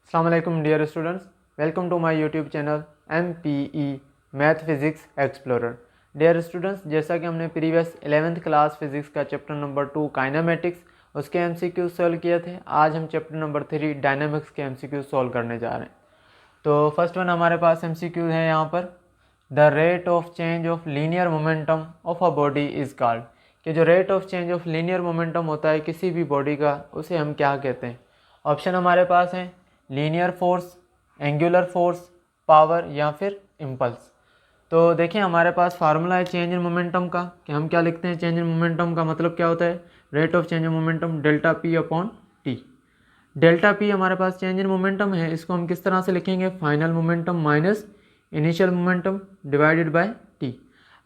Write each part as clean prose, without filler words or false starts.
अस्सलाम वालेकुम dear students, welcome to my YouTube channel MPE math physics explorer. Dear students, जैसा कि हमने प्रीवियस 11th क्लास फिज़िक्स का चैप्टर नंबर 2 काइनेमेटिक्स उसके MCQ सॉल्व किए थे। आज हम चैप्टर नंबर 3 डायनामिक्स के MCQ सॉल्व करने जा रहे हैं। तो फर्स्ट वन हमारे पास MCQ है यहाँ पर, the rate of change of linear momentum of a body is called. कि जो rate of change of linear momentum होता है किसी भी बॉडी का, उसे हम क्या कहते हैं। ऑप्शन हमारे पास हैं linear force, angular force, power या फिर इम्पल्स। तो देखिए हमारे पास फार्मूला है चेंज इन मोमेंटम का, कि हम क्या लिखते हैं। चेंज इन मोमेंटम का मतलब क्या होता है, rate of change in momentum delta P upon T. Delta P हमारे पास चेंज इन मोमेंटम है, इसको हम किस तरह से लिखेंगे, final momentum minus initial momentum divided by T.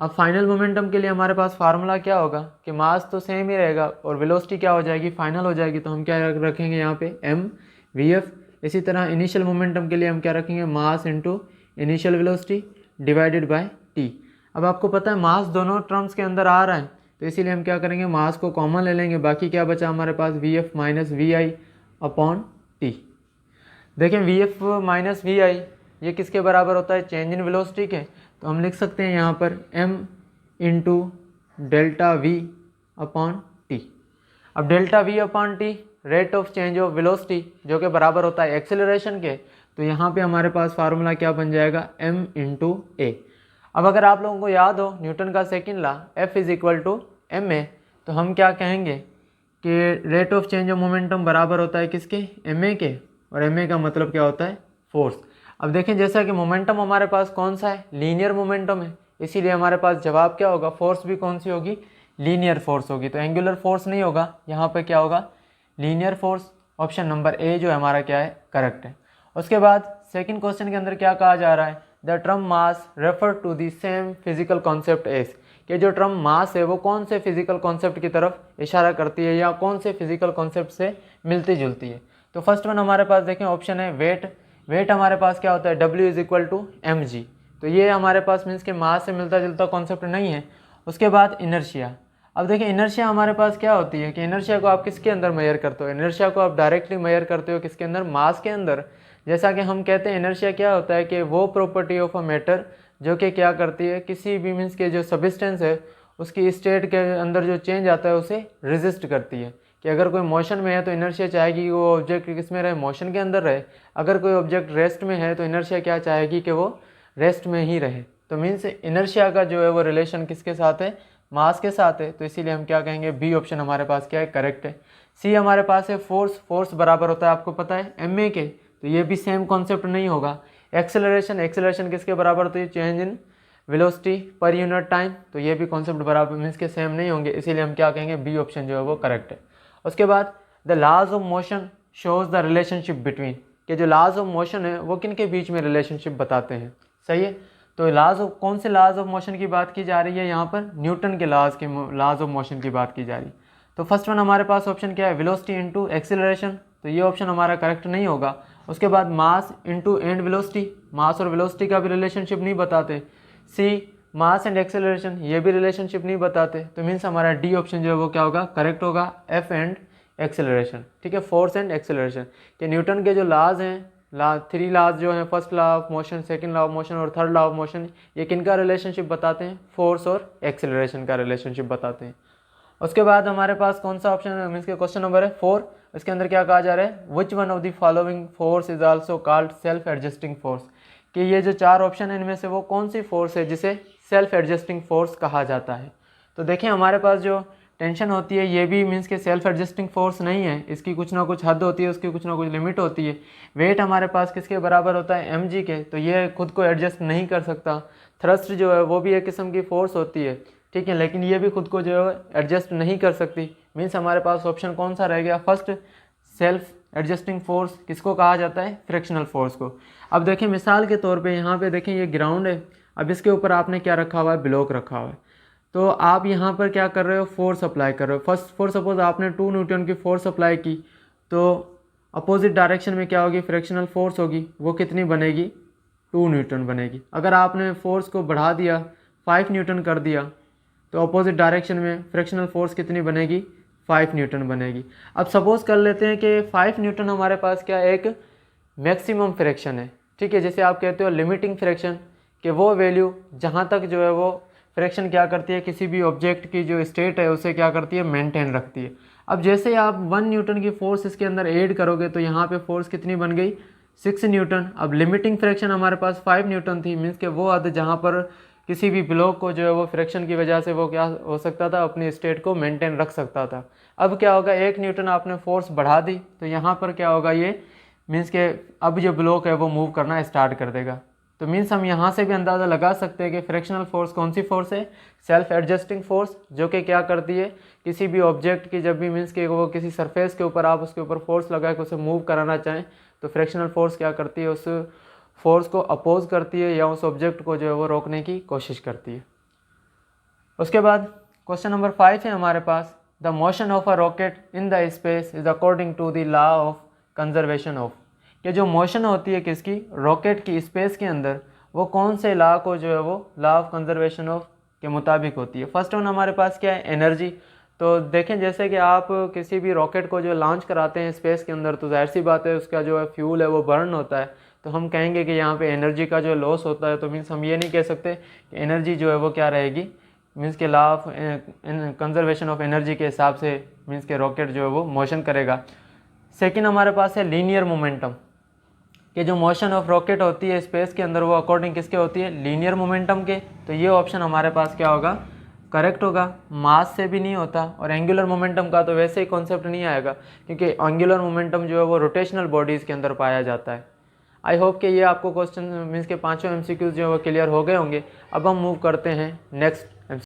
अब फाइनल मोमेंटम के लिए हमारे पास फार्मूला क्या होगा कि मास तो सेम ही रहेगा और वेलोसिटी क्या हो जाएगी, फाइनल हो जाएगी। तो हम क्या रखेंगे यहाँ पे एम वी एफ। इसी तरह इनिशियल मोमेंटम के लिए हम क्या रखेंगे, mass into initial velocity divided by T. अब आपको पता है मास दोनों टर्म्स के अंदर आ रहा है, तो इसीलिए हम क्या करेंगे, मास को कॉमन ले लेंगे। बाकी क्या बचा हमारे पास, v f minus v i upon t. देखें v f minus v i ये किसके बराबर होता है, चेंज इन वेलोसिटी के। तो हम लिख सकते हैं यहाँ पर m into delta v upon t. अब delta v upon t rate of change of velocity जो कि बराबर होता है एक्सेलरेशन के। तो यहाँ पे हमारे पास फार्मूला क्या बन जाएगा, m इंटू ए। अब अगर आप लोगों को याद हो न्यूटन का second law F is equal to M A, तो हम क्या कहेंगे कि rate of change of momentum बराबर होता है किसके, एम ए के। और एम ए का मतलब क्या होता है, फोर्स। अब देखें जैसा कि मोमेंटम हमारे पास कौन सा है, लीनियर मोमेंटम है, इसीलिए हमारे पास जवाब क्या होगा, फोर्स भी कौन सी होगी, लीनियर फोर्स होगी। तो एंगुलर फोर्स नहीं होगा, यहाँ पे क्या होगा, linear force. Option number A जो है हमारा क्या है, करेक्ट है। उसके बाद सेकंड क्वेश्चन के अंदर क्या कहा जा रहा है, the term mass refer to the same physical concept as. कि जो टर्म मास है वो कौन से फिजिकल कॉन्सेप्ट की तरफ इशारा करती है या कौन से फिजिकल कॉन्सेप्ट से मिलती जुलती है। तो फर्स्ट वन हमारे पास देखें ऑप्शन है वेट। वेट हमारे पास क्या होता है, W is equal to M G. तो ये हमारे पास मीन्स के मास से मिलता जुलता कॉन्सेप्ट नहीं है। उसके बाद इनर्शिया। अब देखिए इनर्शिया हमारे पास क्या होती है कि इनर्शिया को आप किसके अंदर मेजर करते हो, इनर्शिया को आप डायरेक्टली मेजर करते हो किसके अंदर, मास के अंदर। जैसा कि हम कहते हैं इनर्शिया क्या होता है कि वो प्रॉपर्टी ऑफ अ मैटर जो कि क्या करती है, किसी भी मीन्स के जो सब्सटेंस है उसकी स्टेट के अंदर जो चेंज आता है उसे रेजिस्ट करती है। कि अगर कोई मोशन में है तो इनर्शिया चाहेगी कि वो ऑब्जेक्ट किस में रहे, मोशन के अंदर रहे। अगर कोई ऑब्जेक्ट रेस्ट में है तो इनर्शिया क्या चाहेगी कि वो रेस्ट में ही रहे। तो मीन्स इनर्शिया का जो है वो रिलेशन किसके साथ है, मास के साथ है। तो इसीलिए हम क्या कहेंगे, बी ऑप्शन हमारे पास क्या है, करेक्ट है। सी हमारे पास है फोर्स। फोर्स बराबर होता है आपको पता है एम ए के, तो ये भी सेम कॉन्सेप्ट नहीं होगा। एक्सेलरेशन, एक्सेलरेशन किसके बराबर होती है, change in velocity per unit time. तो ये भी कॉन्सेप्ट बराबर मीन्स के सेम नहीं होंगे, इसीलिए हम क्या कहेंगे, बी ऑप्शन जो है वो करेक्ट है। उसके बाद the laws of motion shows the relationship between. कि जो लॉज ऑफ मोशन है वो किन के बीच में रिलेशनशिप बताते हैं, सही है। तो लॉज ऑफ, कौन से लॉज ऑफ मोशन की बात की जा रही है यहाँ पर, न्यूटन के लॉज ऑफ मोशन की बात की जा रही है। तो फर्स्ट वन हमारे पास ऑप्शन क्या है, वेलोसिटी इंटू एक्सेलरेशन। तो ये ऑप्शन हमारा करेक्ट नहीं होगा। उसके बाद मास इंटू एंड वेलोसिटी, मास और वेलोसिटी का भी रिलेशनशिप नहीं बताते। सी मास एंड एक्सेलरेशन, ये भी रिलेशनशिप नहीं बताते। तो मीन्स हमारा डी ऑप्शन जो है वो क्या होगा, करेक्ट होगा, एफ एंड एक्सेलरेशन। ठीक है, फोर्स एंड एक्सेलरेशन के न्यूटन के जो लॉज हैं, थ्री लॉज जो हैं, first law of motion, second law of motion और थर्ड लॉ ऑफ मोशन, ये किनका रिलेशनशिप बताते हैं, फोर्स और एक्सेलरेशन का रिलेशनशिप बताते हैं। उसके बाद हमारे पास कौन सा ऑप्शन है, मीन्स के क्वेश्चन नंबर है 4। इसके अंदर क्या कहा जा रहा है, which one of the following force is also called self adjusting force. कि ये जो चार ऑप्शन है इनमें से वो कौन सी फोर्स है जिसे सेल्फ एडजस्टिंग फोर्स कहा जाता है। तो देखिए हमारे पास जो टेंशन होती है ये भी मीन्स के सेल्फ एडजस्टिंग फोर्स नहीं है, इसकी कुछ ना कुछ हद होती है, उसकी कुछ ना कुछ लिमिट होती है। वेट हमारे पास किसके बराबर होता है, एम जी के, तो ये खुद को एडजस्ट नहीं कर सकता। थ्रस्ट जो है वो भी एक किस्म की फोर्स होती है, ठीक है, लेकिन ये भी खुद को जो है एडजस्ट नहीं कर सकती। मीन्स हमारे पास ऑप्शन कौन सा रह गया, फर्स्ट सेल्फ एडजस्टिंग फोर्स किसको कहा जाता है, फ्रिक्शनल फोर्स को। अब देखें मिसाल के तौर पे यहाँ पे देखें ये ग्राउंड है, अब इसके ऊपर आपने क्या रखा हुआ है, ब्लॉक रखा हुआ है। तो आप यहाँ पर क्या कर रहे हो, फोर्स अप्लाई कर रहे हो। फर्स्ट फॉर सपोज आपने 2 न्यूटन की फोर्स अप्लाई की, तो अपोजिट डायरेक्शन में क्या होगी, फ्रिक्शनल फोर्स होगी, वो कितनी बनेगी, 2 न्यूटन बनेगी। अगर आपने फोर्स को बढ़ा दिया, 5 न्यूटन कर दिया, तो अपोजिट डायरेक्शन में फ्रिक्शनल फोर्स कितनी बनेगी, 5 न्यूटन बनेगी। अब सपोज कर लेते हैं कि 5 न्यूटन हमारे पास क्या एक मैक्सिमम फ्रैक्शन है, ठीक है। जैसे आप कहते हो लिमिटिंग फ्रैक्शन, कि वो वैल्यू जहाँ तक जो है वो फ्रैक्शन क्या करती है, किसी भी ऑब्जेक्ट की जो स्टेट है उसे क्या करती है, मेंटेन रखती है। अब जैसे आप 1 न्यूटन की फोर्स इसके अंदर ऐड करोगे तो यहाँ पे फोर्स कितनी बन गई, 6 न्यूटन। अब लिमिटिंग फ्रैक्शन हमारे पास 5 न्यूटन थी, मीन्स के वो हद जहाँ पर किसी भी ब्लॉक को जो है वो फ्रैक्शन की वजह से वो क्या हो सकता था, अपनी स्टेट को मेंटेन रख सकता था। अब क्या होगा, 1 न्यूटन आपने फोर्स बढ़ा दी तो यहाँ पर क्या होगा, ये मीन्स के अब जो ब्लॉक है वो मूव करना स्टार्ट कर देगा। तो मीन्स हम यहाँ से भी अंदाज़ा लगा सकते हैं कि फ्रैक्शनल फोर्स कौन सी फोर्स है, सेल्फ एडजस्टिंग फोर्स, जो कि क्या करती है, किसी भी ऑब्जेक्ट की जब भी मीन्स के वो किसी सरफेस के ऊपर आप उसके ऊपर फोर्स लगा के उसे मूव कराना चाहें तो फ्रैक्शनल फोर्स क्या करती है, उस फोर्स को अपोज करती है या उस ऑब्जेक्ट को जो है वो रोकने की कोशिश करती है। उसके बाद क्वेश्चन नंबर 5 है हमारे पास, the motion of a rocket in the space is according to the law of conservation of, कि जो मोशन होती है किसकी, रॉकेट की स्पेस के अंदर, वो कौन से लॉ को जो है वो लॉ ऑफ कंजर्वेशन ऑफ के मुताबिक होती है। फर्स्ट वन हमारे पास क्या है, एनर्जी। तो देखें जैसे कि आप किसी भी रॉकेट को जो लॉन्च कराते हैं स्पेस के अंदर तो जाहिर सी बात है उसका जो है फ्यूल है वो बर्न होता है, तो हम कहेंगे कि यहाँ पे एनर्जी का जो लॉस होता है। तो मीन्स हम ये नहीं कह सकते कि एनर्जी जो है वो क्या रहेगी, मीन्स के law of conservation of energy के हिसाब से मीन्स के रॉकेट जो है वो मोशन करेगा। सेकेंड हमारे पास है लीनियर मोमेंटम, कि जो मोशन ऑफ रॉकेट होती है स्पेस के अंदर वो अकॉर्डिंग किसके होती है, लीनियर मोमेंटम के। तो ये ऑप्शन हमारे पास क्या होगा, करेक्ट होगा। मास से भी नहीं होता, और एंगुलर मोमेंटम का तो वैसे ही कॉन्सेप्ट नहीं आएगा क्योंकि एंगुलर मोमेंटम जो है वो रोटेशनल बॉडीज़ के अंदर पाया जाता है। आई होप कि ये आपको क्वेश्चन मीन्स के 5 MCQs जो है वो क्लियर हो गए होंगे। अब हम मूव करते हैं नेक्स्ट